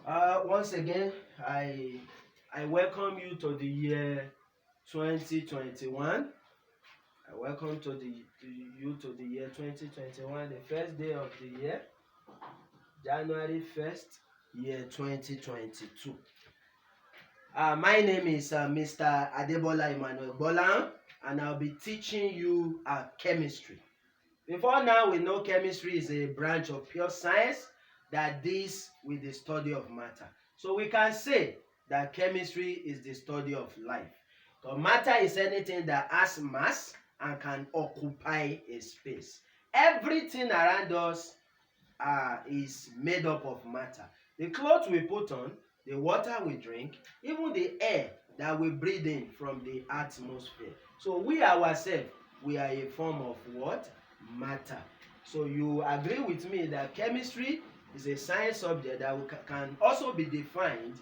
Once again, I welcome you to the year 2021. I welcome you to the year 2021, the first day of the year, January 1st, year 2022. My name is Mr. ADEBOLA EMMANUEL GBOLAHAN, and I'll be teaching you chemistry. Before now, we know chemistry is a branch of pure science that deals with the study of matter. So we can say that chemistry is the study of life. So matter is anything that has mass and can occupy a space. Everything around us is made up of matter. The clothes we put on, the water we drink, even the air that we breathe in from the atmosphere. So we ourselves, we are a form of what? Matter. So you agree with me that chemistry is a science subject that can also be defined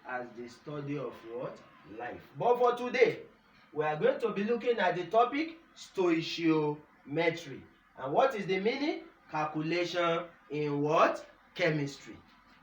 as the study of what? Life. But for today, we are going to be looking at the topic stoichiometry. And what is the meaning? Calculation in what? Chemistry.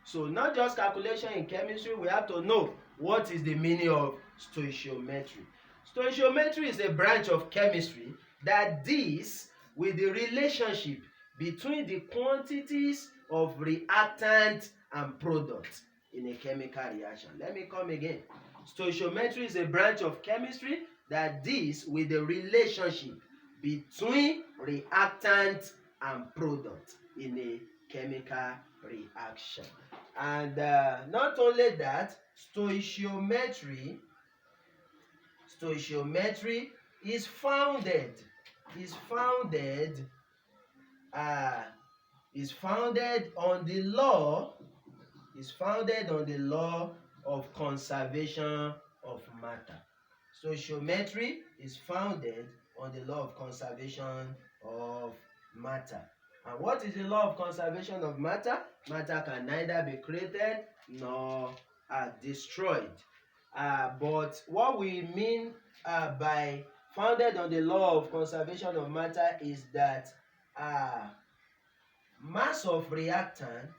So not just calculation in chemistry, we have to know what is the meaning of stoichiometry. Stoichiometry is a branch of chemistry that deals with the relationship between the quantities of reactant and products in a chemical reaction. Let me come again. Stoichiometry is a branch of chemistry that deals with the relationship between reactant and product in a chemical reaction. And not only that, stoichiometry is founded on the law of conservation of matter. Stoichiometry is founded on the law of conservation of matter. And what is the law of conservation of matter? Matter can neither be created nor destroyed. But what we mean by founded on the law of conservation of matter is that mass of reactant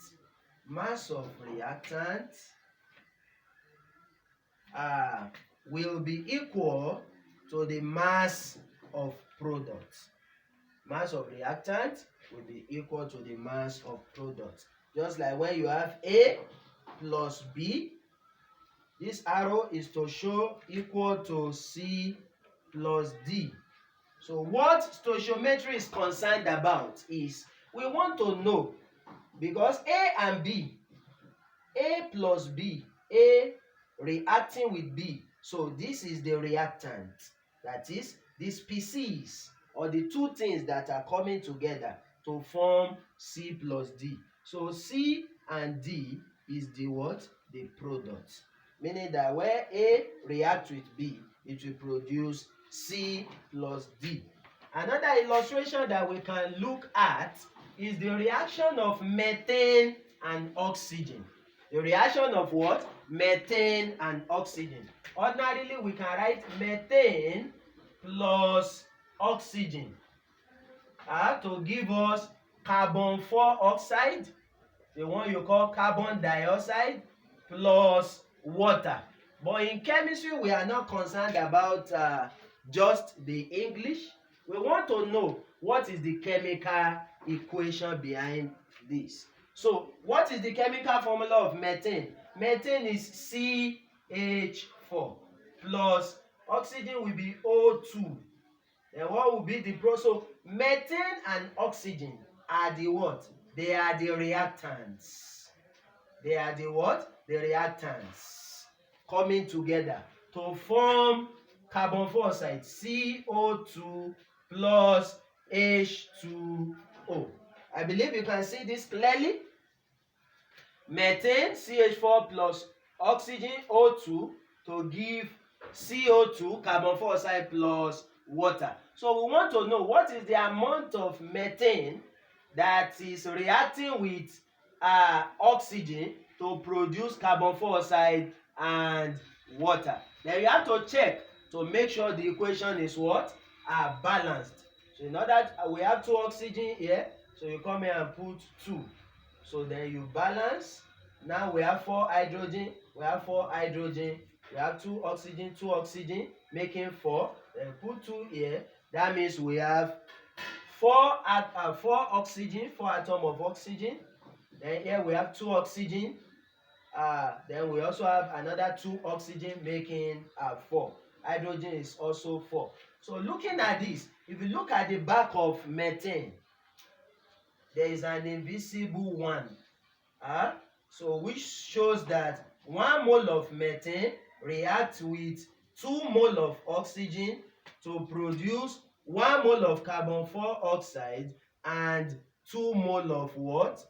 will be equal to the mass of product. Mass of reactant will be equal to the mass of product. Just like when you have A plus B, this arrow is to show equal to C plus D. So what stoichiometry is concerned about is we want to know, because A and B, A plus B, A reacting with B, so this is the reactant, that is the species or the two things that are coming together to form C plus D. So C and D is the what? The product. Meaning that where A reacts with B, it will produce C plus D. Another illustration that we can look at is the reaction of methane and oxygen. The reaction of what? Methane and oxygen. Ordinarily, we can write methane plus oxygen to give us carbon 4 oxide, the one you call carbon dioxide, plus water. But in chemistry, we are not concerned about just the English. We want to know what is the chemical equation behind this. So what is the chemical formula of methane? Methane is CH4 plus oxygen will be O2. Then what will be the product? So methane and oxygen are the what? They are the reactants. They are the what? The reactants coming together to form carbon 4 oxide, CO2 plus H2O. I believe you can see this clearly. Methane, CH4 plus oxygen, O2 to give CO2, carbon 4 oxide plus water. So we want to know what is the amount of methane that is reacting with oxygen to produce carbon 4 oxide and water. Then you have to check to make sure the equation is what? Balanced. So in order, we have 2 oxygen here, so you come here and put 2. So then you balance Now we have 4 hydrogen. We have 4 hydrogen. We have 2 oxygen, making 4. Then put 2 here. That means we have 4 oxygen, 4 atoms of oxygen. Then here we have 2 oxygen. Then we also have another 2 oxygen, making 4. Hydrogen is also 4. So looking at this, if you look at the back of methane, there is an invisible 1. So which shows that 1 mole of methane reacts with 2 mole of oxygen to produce 1 mole of carbon dioxide and 2 mole of what?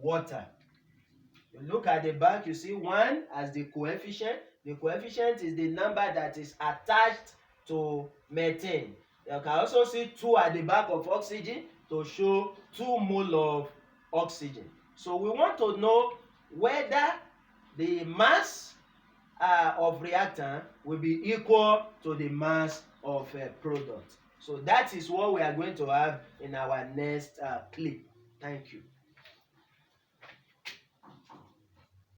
Water. You look at the back, you see 1 as the coefficient. The coefficient is the number that is attached to methane. You can also see 2 at the back of oxygen to show 2 mole of oxygen. So we want to know whether the mass of reactant will be equal to the mass of product. So that is what we are going to have in our next clip. Thank you.